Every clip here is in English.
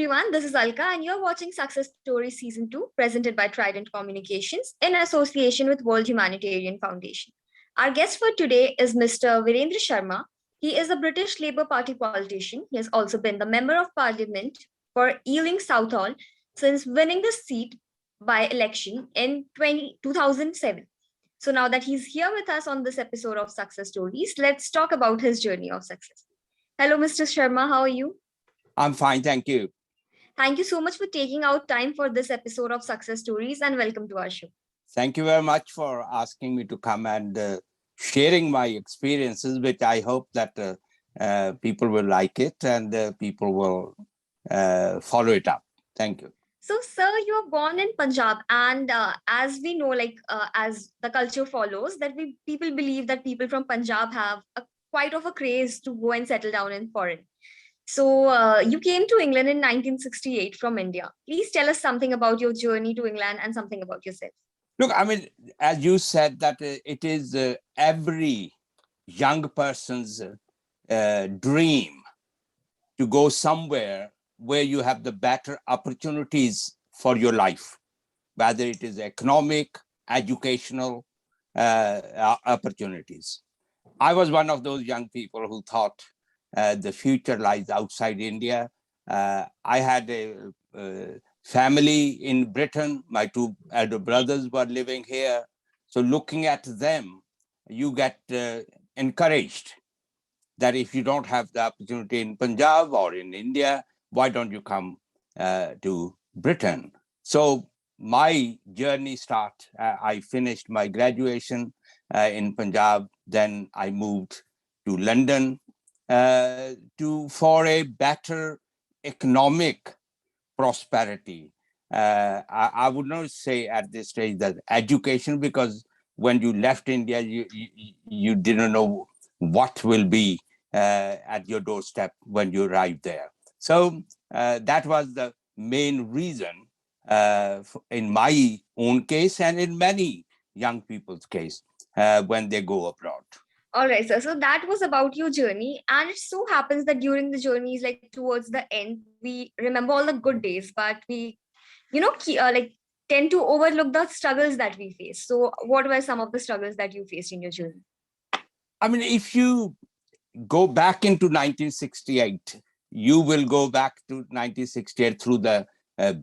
everyone, this is Alka, and you're watching Success Stories Season 2, presented by Trident Communications in association with World Humanitarian Foundation. Our guest for today is Mr. Virendra Sharma. He is a British Labour Party politician. He has also been the Member of Parliament for Ealing Southall since winning the seat by election in 2007. So now that he's here with us on this episode of Success Stories, let's talk about his journey of success. Hello, Mr. Sharma, how are you? I'm fine, thank you. Thank you so much for taking out time for this episode of Success Stories and welcome to our show. Thank you very much for asking me to come and sharing my experiences, which I hope that people will like it and people will follow it up. Thank you. So, sir, you were born in Punjab, and as we know, as the culture follows, that people believe that people from Punjab have quite of a craze to go and settle down in foreign. So you came to England in 1968 from India. Please tell us something about your journey to England and something about yourself. Look, I mean, as you said, that it is every young person's dream to go somewhere where you have the better opportunities for your life, whether it is economic, educational opportunities. I was one of those young people who thought the future lies outside India. I had a family in Britain. My two elder brothers were living here. So looking at them, you get encouraged that if you don't have the opportunity in Punjab or in India, why don't you come to Britain? So my journey started. I finished my graduation in Punjab. Then I moved to London for a better economic prosperity. I would not say at this stage that education, because when you left India, you didn't know what will be at your doorstep when you arrived there. So that was the main reason in my own case and in many young people's case when they go abroad. All right, sir. So that was about your journey. And it so happens that during the journeys, like towards the end, we remember all the good days, but we, tend to overlook the struggles that we face. So what were some of the struggles that you faced in your journey? I mean, if you go back into 1968, you will go back to 1968 through the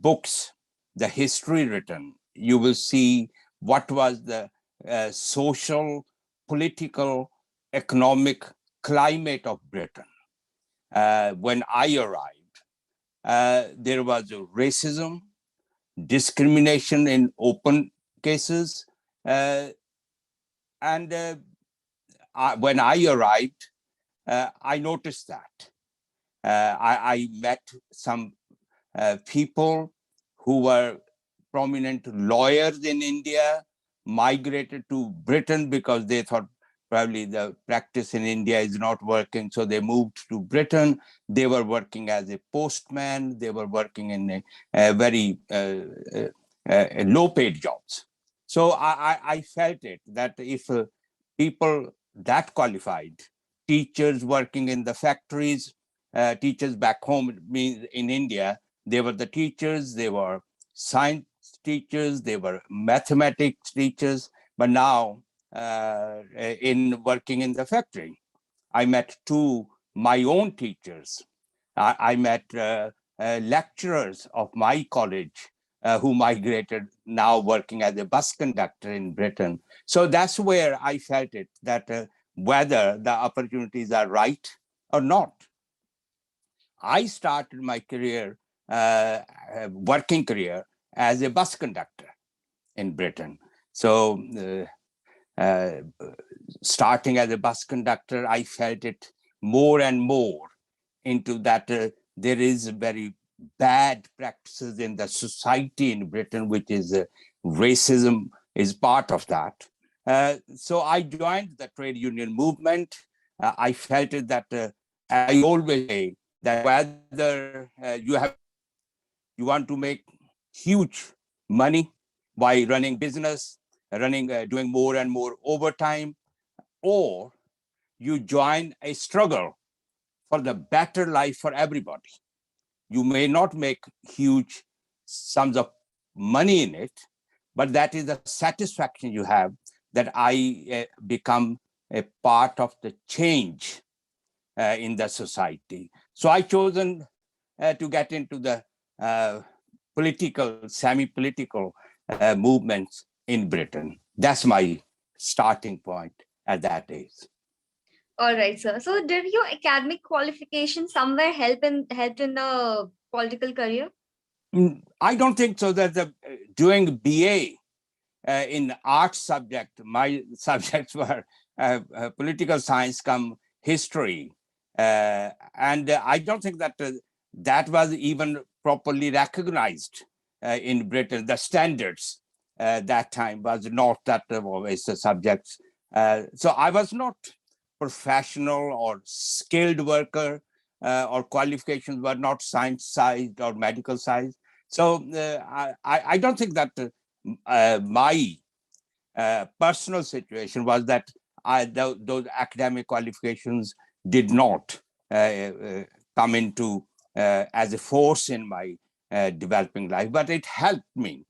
books, the history written. You will see what was the social, political, economic climate of Britain. When I arrived, there was racism, discrimination in open cases. And when I arrived, I noticed that. I met some people who were prominent lawyers in India, migrated to Britain because they thought probably the practice in India is not working. So they moved to Britain. They were working as a postman. They were working in a very low paid jobs. So I felt it that if people that qualified, teachers working in the factories, teachers back home means in India, they were the teachers, they were science teachers, they were mathematics teachers, but now in working in the factory, I met my own teachers. I met lecturers of my college who migrated, now working as a bus conductor in Britain. So that's where I felt it, that whether the opportunities are right or not. I started my career, working career, as a bus conductor in Britain. So starting as a bus conductor, I felt it more and more into that there is very bad practices in the society in Britain, which is racism is part of that. So I joined the trade union movement. I felt it that I always say that whether you want to make huge money by running business, doing more and more overtime, or you join a struggle for the better life for everybody. You may not make huge sums of money in it, but that is the satisfaction you have that I become a part of the change in the society. So I chosen to get into the political, semi-political movements in Britain. That's my starting point at that age. All right, sir. So did your academic qualification somewhere helped in the political career? I don't think so. That doing BA in art subject, my subjects were political science come history. And I don't think that that was even properly recognized in Britain. The standards that time was not that always the subjects. So I was not professional or skilled worker or qualifications were not science side or medical side. So I don't think that my personal situation was that those academic qualifications did not come into as a force in my developing life, but it helped me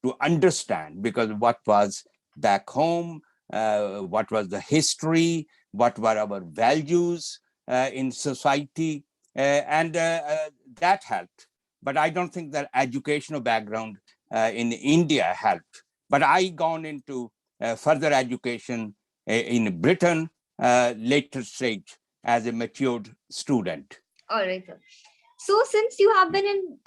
to understand because what was back home, what was the history, what were our values in society, and that helped. But I don't think that educational background in India helped. But I gone into further education in Britain later stage as a matured student. All right, sir. So since you have been in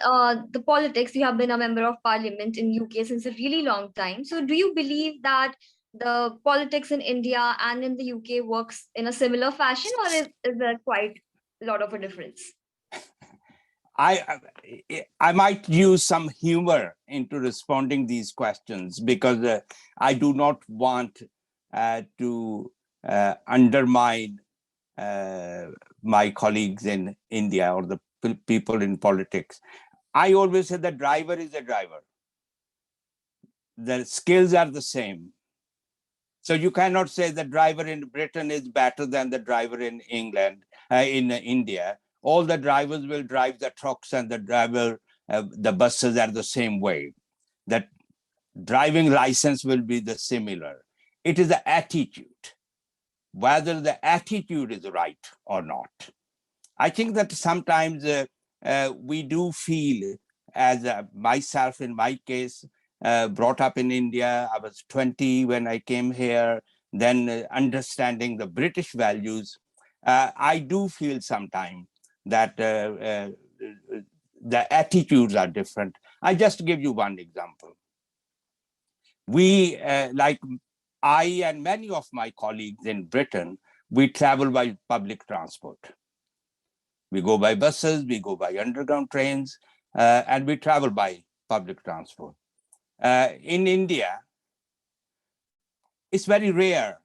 the politics, you have been a member of parliament in UK since a really long time. So do you believe that the politics in India and in the UK works in a similar fashion, or is there quite a lot of a difference? I I might use some humor into responding these questions because I do not want to undermine my colleagues in India or the people in politics. I always say the driver is a driver. The skills are the same. So you cannot say the driver in Britain is better than the driver in England, in India. All the drivers will drive the trucks and the buses are the same way. That driving license will be the similar. It is the attitude, whether the attitude is right or not. I think that sometimes we do feel, as myself in my case, brought up in India. I was 20 when I came here, then understanding the British values. I do feel sometimes that the attitudes are different. I just give you one example. We, like I and many of my colleagues in Britain, we travel by public transport. We go by buses, we go by underground trains, and we travel by public transport. In India, it's very rare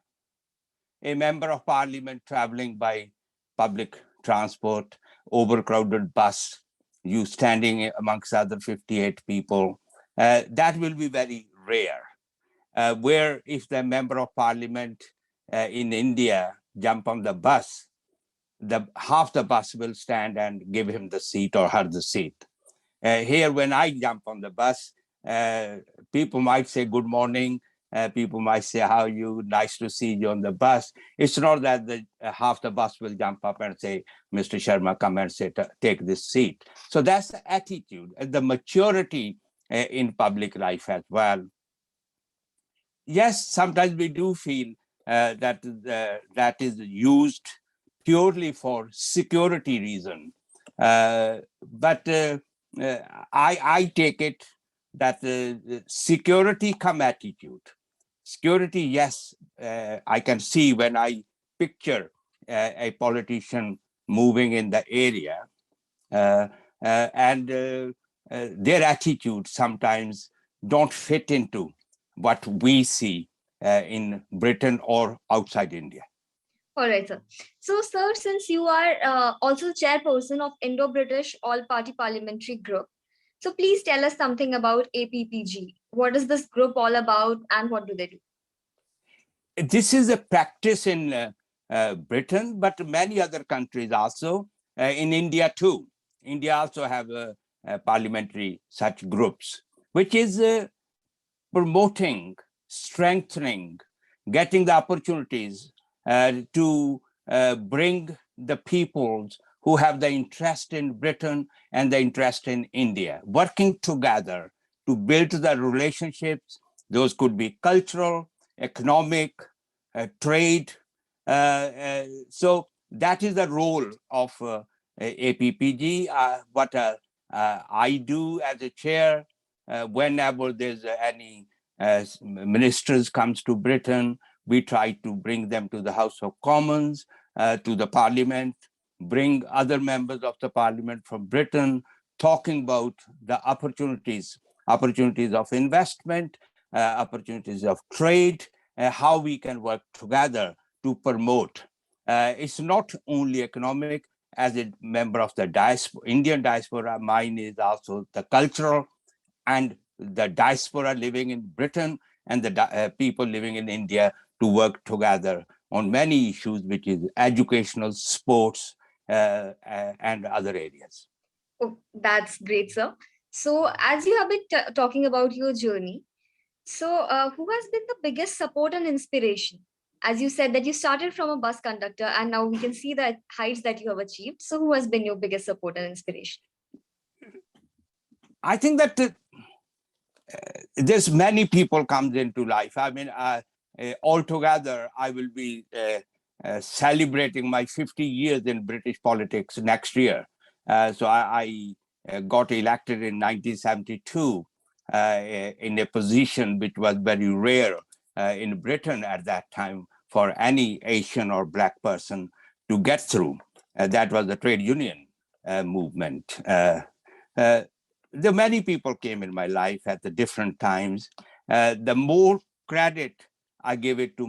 a member of parliament traveling by public transport, overcrowded bus, you standing amongst other 58 people. That will be very rare. Where if the member of parliament in India jump on the bus, half the bus will stand and give him the seat or her the seat. Here, when I jump on the bus, people might say good morning. People might say, how are you? Nice to see you on the bus. It's not that half the bus will jump up and say, Mr. Sharma, come and take this seat. So that's the attitude, the maturity in public life as well. Yes, sometimes we do feel that that is used purely for security reason. But I take it that security come attitude. Security, yes, I can see when I picture a politician moving in the area and their attitude sometimes don't fit into what we see in Britain or outside India. All right, sir. So, sir, since you are also chairperson of Indo-British All-Party Parliamentary Group, so please tell us something about APPG. What is this group all about and what do they do? This is a practice in Britain, but many other countries also, in India too. India also have a parliamentary such groups, which is promoting, strengthening, getting the opportunities to bring the peoples who have the interest in Britain and the interest in India, working together to build the relationships. Those could be cultural, economic, trade. So that is the role of APPG. What I do as a chair, whenever there's any ministers comes to Britain, we try to bring them to the House of Commons, to the Parliament, bring other members of the Parliament from Britain, talking about the opportunities of investment, opportunities of trade, how we can work together to promote. It's not only economic. As a member of the Indian diaspora, mine is also the cultural, and the diaspora living in Britain and the people living in India to work together on many issues, which is educational, sports, and other areas. Oh, that's great, sir. So, as you have been talking about your journey, so who has been the biggest support and inspiration? As you said that you started from a bus conductor and now we can see the heights that you have achieved. So, who has been your biggest support and inspiration? I think that there's many people comes into life. I mean, altogether, I will be celebrating my 50 years in British politics next year. So I got elected in 1972 in a position which was very rare in Britain at that time for any Asian or Black person to get through. That was the trade union movement. The many people came in my life at the different times. The more credit I give it to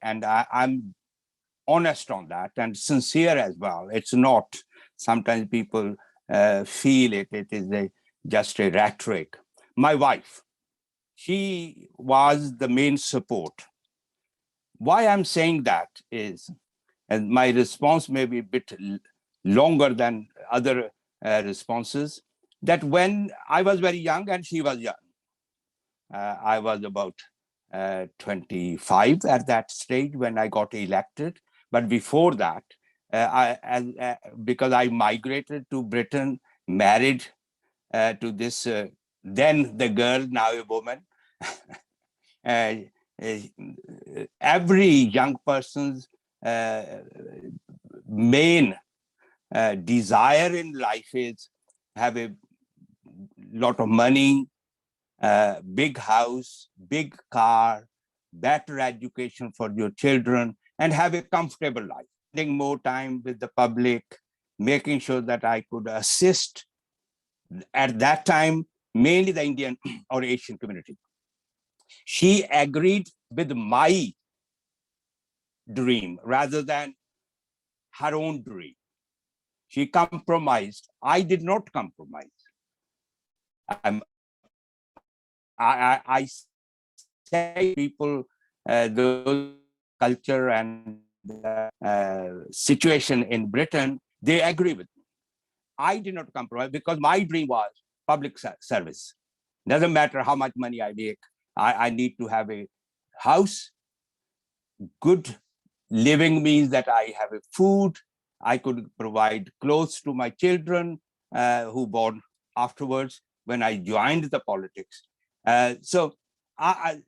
and I'm honest on that and sincere as well. It's not, sometimes people feel it is just a rhetoric. My wife, she was the main support. Why I'm saying that is, and my response may be a bit longer than other responses, that when I was very young and she was young, I was about 25 at that stage when I got elected. But before that, because I migrated to Britain, married to this, then the girl, now a woman, every young person's main desire in life is have a lot of money, big house, big car, better education for your children, and have a comfortable life. Spending more time with the public, making sure that I could assist at that time, mainly the Indian or Asian community. She agreed with my dream rather than her own dream. She compromised. I did not compromise. I say people, those culture and situation in Britain, they agree with me. I did not compromise because my dream was public service. Doesn't matter how much money I make. I need to have a house. Good living means that I have a food. I could provide clothes to my children who born afterwards when I joined the politics. So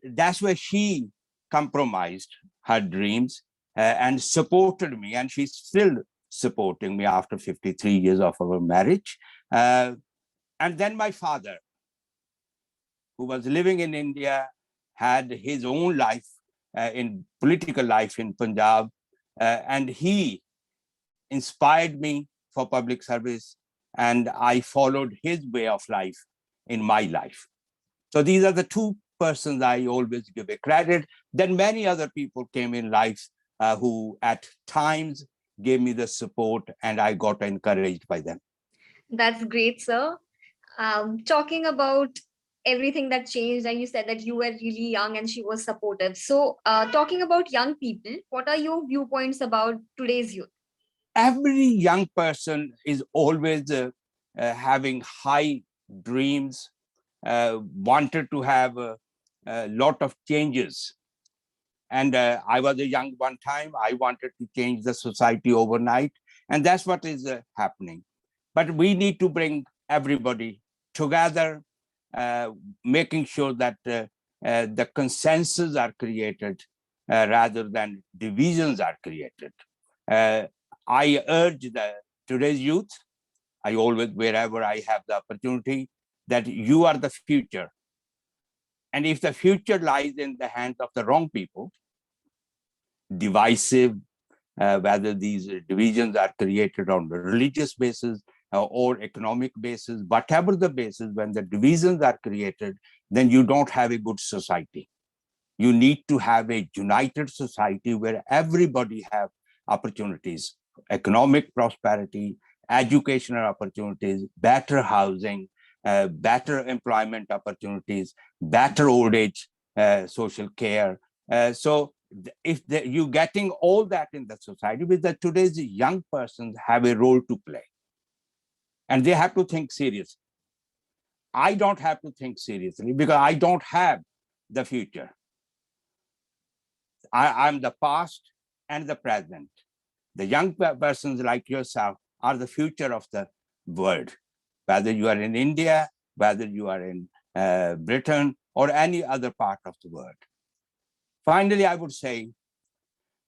that's where she compromised her dreams and supported me, and she's still supporting me after 53 years of our marriage. And then my father, who was living in India, had his own life in political life in Punjab, and he inspired me for public service, and I followed his way of life in my life. So these are the two persons I always give a credit. Then many other people came in life who at times gave me the support, and I got encouraged by them. That's great, sir. Talking about everything that changed, and you said that you were really young and she was supportive. So, talking about young people, what are your viewpoints about today's youth? Every young person is always having high dreams, wanted to have a lot of changes. And I was a young one time. I wanted to change the society overnight. And that's what is happening. But we need to bring everybody together, making sure that the consensus are created rather than divisions are created. I urge today's youth, I always, wherever I have the opportunity, that you are the future. And if the future lies in the hands of the wrong people, divisive, whether these divisions are created on a religious basis or economic basis, whatever the basis, when the divisions are created, then you don't have a good society. You need to have a united society where everybody have opportunities, economic prosperity, educational opportunities, better housing, better employment opportunities, better old age social care. So if you're getting all that in the society, with the today's young persons have a role to play. And they have to think seriously. I don't have to think seriously because I don't have the future. I'm the past and the present. The young persons like yourself are the future of the world, whether you are in India, whether you are in Britain or any other part of the world. Finally, I would say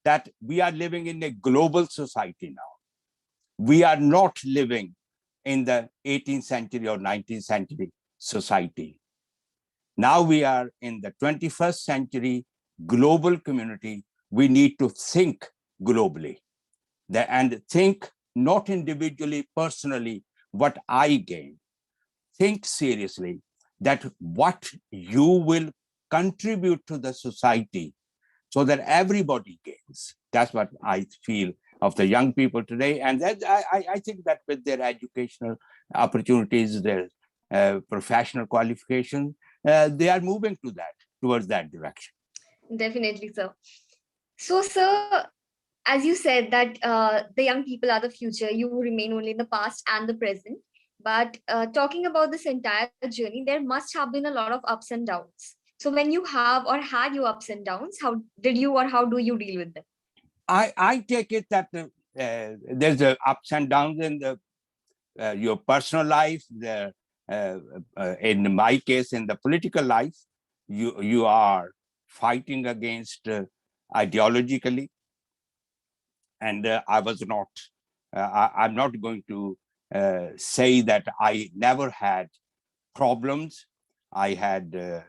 that we are living in a global society now. We are not living in the 18th century or 19th century society. Now we are in the 21st century global community. We need to think globally and think not individually, personally, what I gain. Think seriously that what you will contribute to the society so that everybody gains. That's what I feel of the young people today. And that, I think that with their educational opportunities, their professional qualifications, they are moving to that, towards that direction. Definitely, sir. So, sir, as you said that the young people are the future, you remain only in the past and the present. But talking about this entire journey, there must have been a lot of ups and downs. So when you have or had your ups and downs, how did you or how do you deal with them? I take it that there's ups and downs in your personal life. In my case, in the political life, you are fighting against ideologically, and I was not. I'm not going to say that I never had problems. I had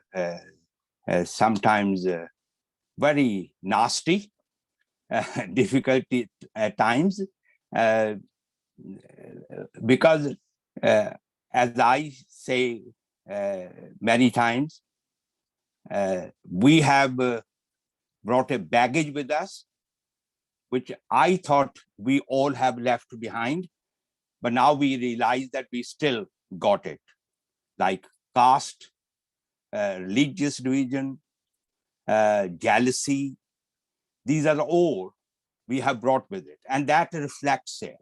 sometimes very nasty difficulty at times, because as I say many times, we have brought a baggage with us, which I thought we all have left behind, but now we realize that we still got it, like caste, religious division, jealousy. These are all we have brought with it, and that reflects it.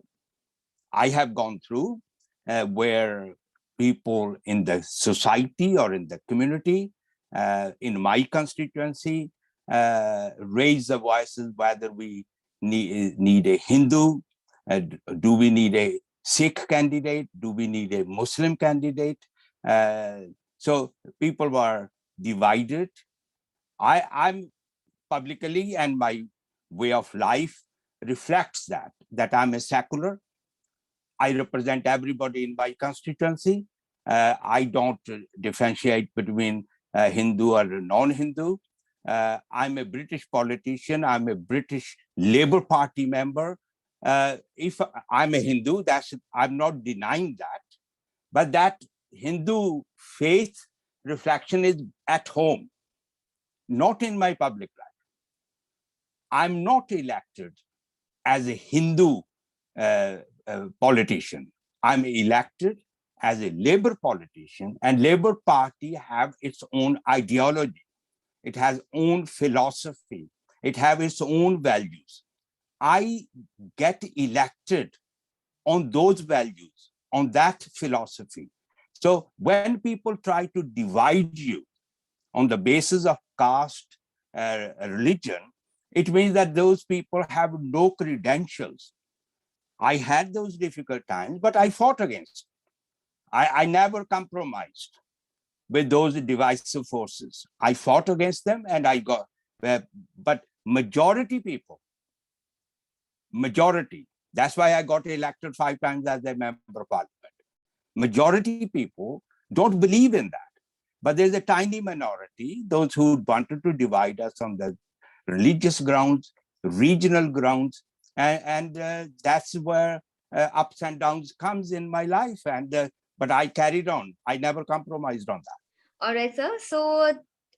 I have gone through where people in the society or in the community, in my constituency, raise the voices whether we need a Hindu, do we need a Sikh candidate, do we need a Muslim candidate? So people were divided. I'm publicly, and my way of life reflects that I'm a secular. I represent everybody in my constituency. I don't differentiate between Hindu or non-Hindu. I'm a British politician. I'm a British Labour Party member. If I'm a Hindu, I'm not denying that. But that Hindu faith reflection is at home, not in my public life. I'm not elected as a Hindu politician. I'm elected as a Labour politician, and Labour Party have its own ideology. It has own philosophy. It have its own values. I get elected on those values, on that philosophy. So when people try to divide you on the basis of caste, religion, it means that those people have no credentials. I had those difficult times, but I fought against. I never compromised with those divisive forces. I fought against them and I got, but majority people, majority, that's why I got elected 5 times as a member of parliament. Majority people don't believe in that. But there's a tiny minority, those who wanted to divide us on the religious grounds, regional grounds, and that's where ups and downs comes in my life. And but I carried on. I never compromised on that. All right, sir. So,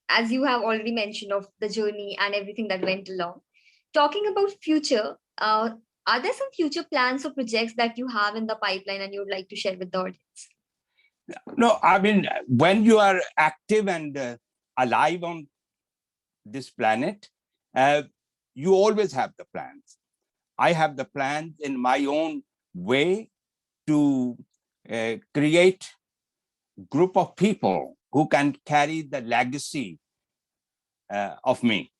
as you have already mentioned of the journey and everything that went along, talking about future, are there some future plans or projects that you have in the pipeline and you would like to share with the audience? No, I mean, when you are active and alive on this planet, you always have the plans. I have the plans in my own way to create group of people who can carry the legacy of me.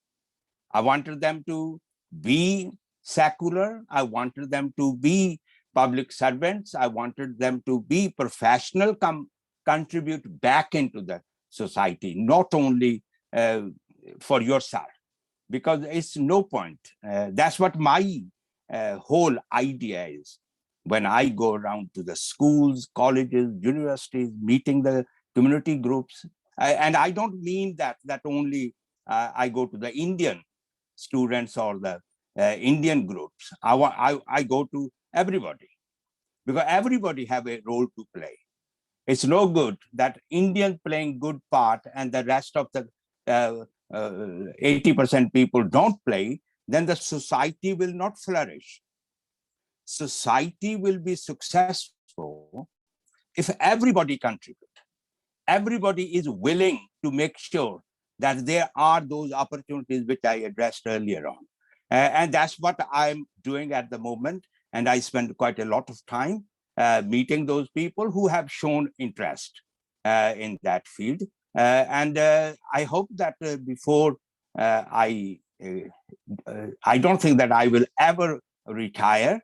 I wanted them to be secular. I wanted them to be public servants. I wanted them to be professional, contribute back into the society, not only for yourself, because it's no point. That's what my whole idea is. When I go around to the schools, colleges, universities, meeting the community groups, and I don't mean that only I go to the Indian students or the Indian groups. I go to everybody, because everybody have a role to play. It's no good that Indians playing good part and the rest of the 80% people don't play, then the society will not flourish. Society will be successful if everybody contributes. Everybody is willing to make sure that there are those opportunities which I addressed earlier on. And that's what I'm doing at the moment. And I spend quite a lot of time meeting those people who have shown interest in that field. I hope that before I don't think that I will ever retire.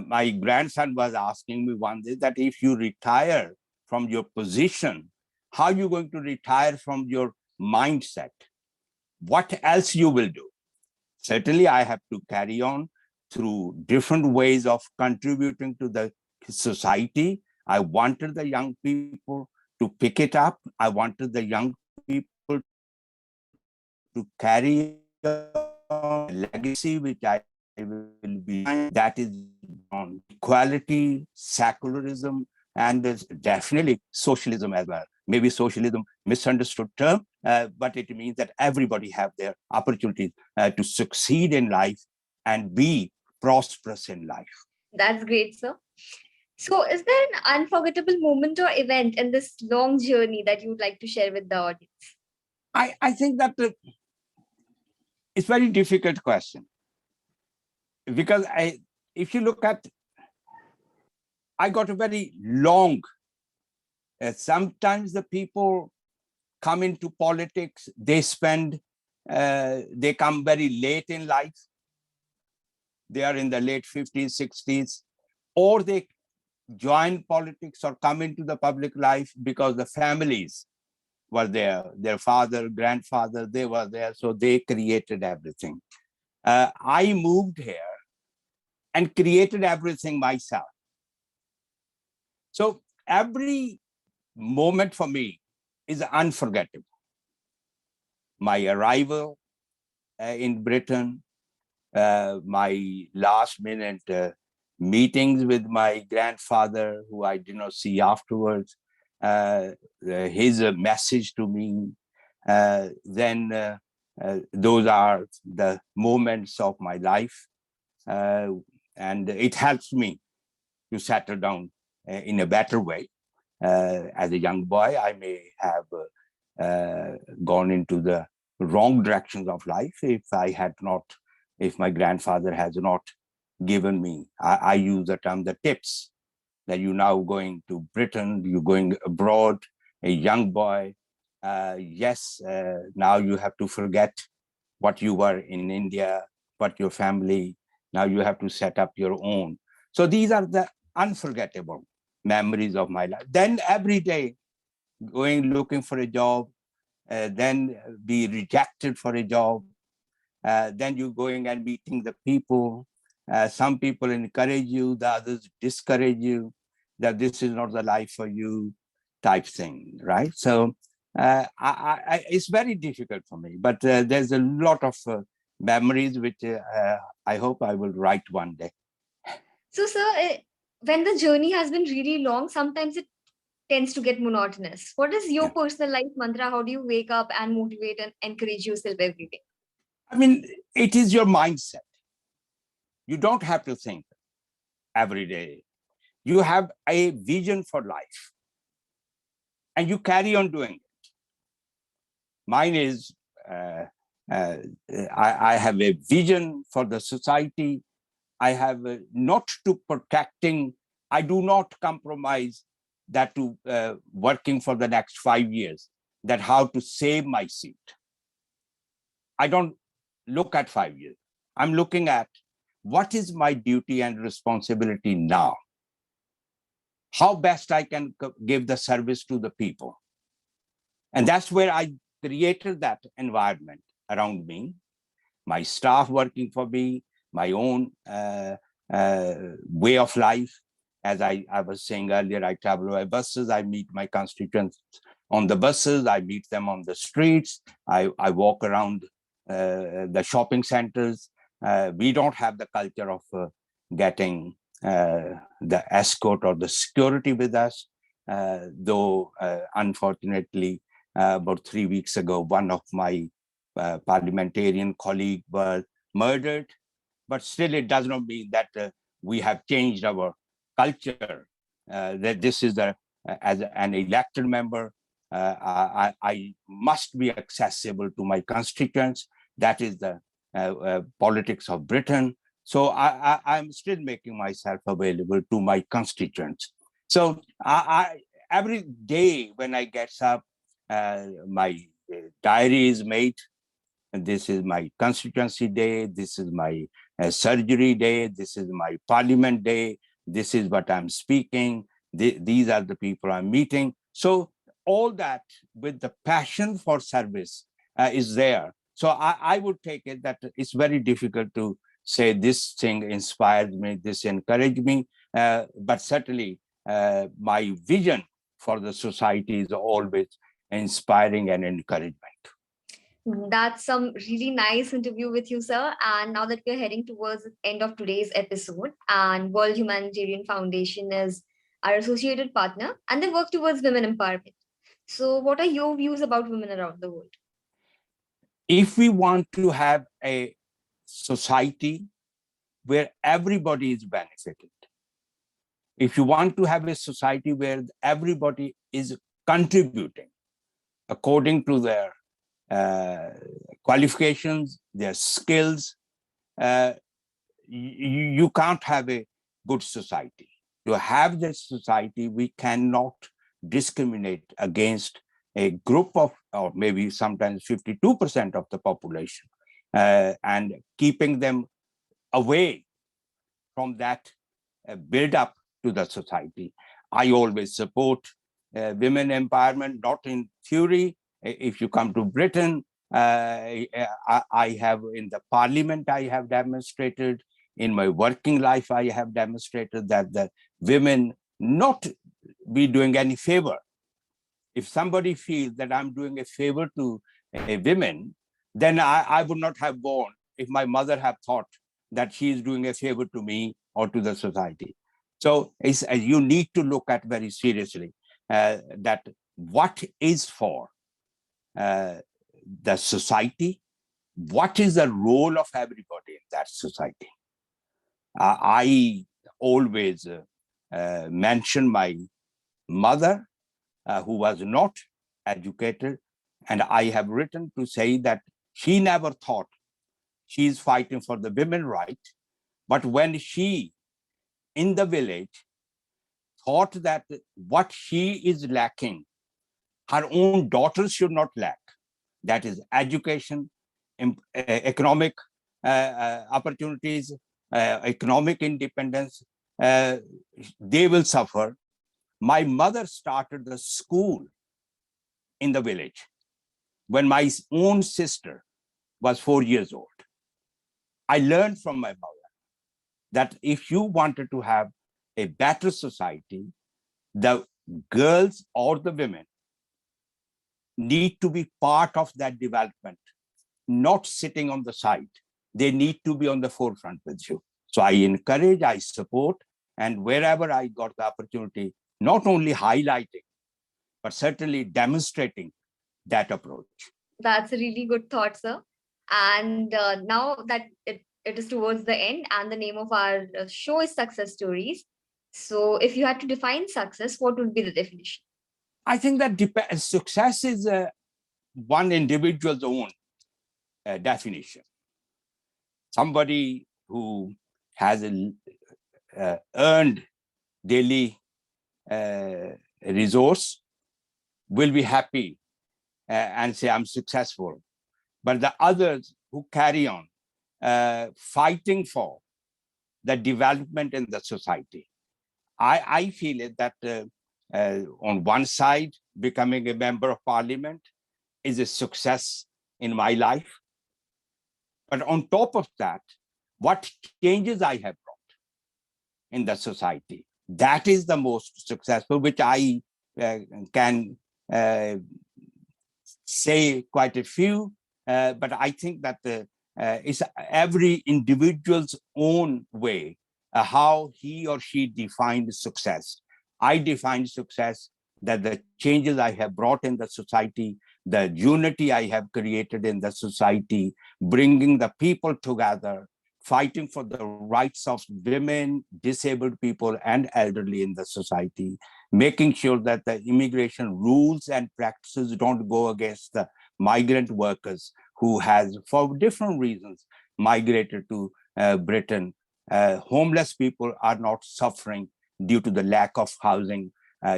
My grandson was asking me one day that if you retire from your position, how are you going to retire from your mindset? What else you will do? Certainly, I have to carry on through different ways of contributing to the society. I wanted the young people to pick it up. I wanted the young people to carry on a legacy which I will be, that is on equality, secularism, and there's definitely socialism as well. Maybe socialism, misunderstood term, but it means that everybody have their opportunities to succeed in life and be prosperous in life. That's great, sir. So, is there an unforgettable moment or event in this long journey that you would like to share with the audience? I think that it's very difficult question, because if you look at, I got a very long, sometimes the people come into politics, they come very late in life. They are in the late 50s, 60s, or they join politics or come into the public life because the families were there, their father, grandfather, they were there, so they created everything. I moved here and created everything myself. So every moment for me is unforgettable. My arrival in Britain, my last minute meetings with my grandfather, who I did not see afterwards, his message to me, then those are the moments of my life. And it helps me to settle down in a better way. As a young boy, I may have gone into the wrong directions of life if my grandfather has not given me, I use the term, the tips that you're now going to Britain, you're going abroad, a young boy. Yes, now you have to forget what you were in India, what your family, now you have to set up your own. So these are the unforgettable memories of my life. Then every day going looking for a job, then be rejected for a job, then you going and meeting the people. Some people encourage you, the others discourage you, that this is not the life for you, type thing, right? So it's very difficult for me, but there's a lot of memories which I hope I will write one day. So, sir, when the journey has been really long, sometimes it tends to get monotonous. What is your Yeah. personal life mantra? How do you wake up and motivate and encourage yourself every day? I mean, it is your mindset. You don't have to think every day. You have a vision for life and you carry on doing it. Mine is, I have a vision for the society. I have not to protecting, I do not compromise that to working for the next 5 years, that how to save my seat. I don't look at 5 years. I'm looking at what is my duty and responsibility now. How best I can give the service to the people. And that's where I created that environment around me, my staff working for me, my own way of life. As I was saying earlier, I travel by buses, I meet my constituents on the buses, I meet them on the streets, I walk around the shopping centers. We don't have the culture of getting the escort or the security with us, though unfortunately, about 3 weeks ago, one of my parliamentarian colleague was murdered, but still it does not mean that we have changed our culture. That this is as an elected member, I must be accessible to my constituents. That is the politics of Britain. So I'm still making myself available to my constituents. So every day when I get up, my diary is made. And this is my constituency day. This is my surgery day. This is my parliament day. This is what I'm speaking. These are the people I'm meeting. So all that with the passion for service is there. So I would take it that it's very difficult to say this thing inspires me, this encouraged me, but certainly my vision for the society is always inspiring and encouragement. That's some really nice interview with you, sir. And now that we're heading towards the end of today's episode, and World Humanitarian Foundation is our associated partner, and they work towards women empowerment. So, what are your views about women around the world? If we want to have a society where everybody is benefited, if you want to have a society where everybody is contributing according to their qualifications, their skills, uh, you can't have a good society. To have this society, we cannot discriminate against a group of, or maybe sometimes 52% of the population, and keeping them away from that build up to the society. I always support women empowerment, not in theory. If you come to Britain, I have in the parliament, I have demonstrated, in my working life, I have demonstrated that the women not be doing any favor. If somebody feels that I'm doing a favor to a woman, then I would not have born if my mother had thought that she is doing a favor to me or to the society. So you need to look at very seriously that what is for the society, what is the role of everybody in that society. I always mention my mother, who was not educated, and I have written to say that she never thought she is fighting for the women right, but when she in the village thought that what she is lacking, her own daughters should not lack. That is education, economic opportunities, economic independence. They will suffer. My mother started the school in the village when my own sister was 4 years old. I learned from my mother that if you wanted to have a better society, the girls or the women need to be part of that development, not sitting on the side. They need to be on the forefront with you. So I encourage, I support, and wherever I got the opportunity, not only highlighting, but certainly demonstrating that approach. That's a really good thought, sir. And now that it is towards the end, and the name of our show is Success Stories. So, if you had to define success, what would be the definition? I think that success is one individual's own definition. Somebody who has earned daily resource will be happy and say, I'm successful. But the others who carry on fighting for the development in the society, I feel it that on one side, becoming a member of parliament is a success in my life. But on top of that, what changes I have brought in the society, that is the most successful, which I can say quite a few, but I think that it's every individual's own way, how he or she defined success. I define success that the changes I have brought in the society, the unity I have created in the society, bringing the people together, fighting for the rights of women, disabled people, and elderly in the society, making sure that the immigration rules and practices don't go against the migrant workers who has, for different reasons, migrated to Britain. Homeless people are not suffering due to the lack of housing.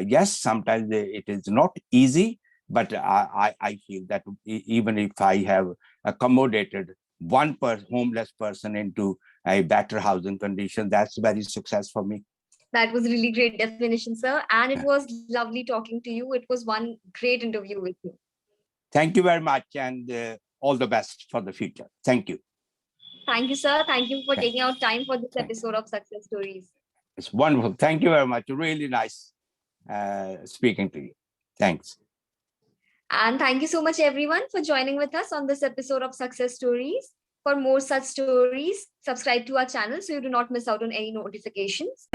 Yes, sometimes it is not easy, but I feel that even if I have accommodated one homeless person into a better housing condition, that's very success for me. That was really great definition, sir. And it was lovely talking to you. It was one great interview with you. Thank you very much, and all the best for the future. Thank you. Thank you, sir. Thank you for taking out time for this episode of Success Stories. It's wonderful. Thank you very much. Really nice speaking to you. Thanks. And thank you so much, everyone, for joining with us on this episode of Success Stories. For more such stories, subscribe to our channel so you do not miss out on any notifications.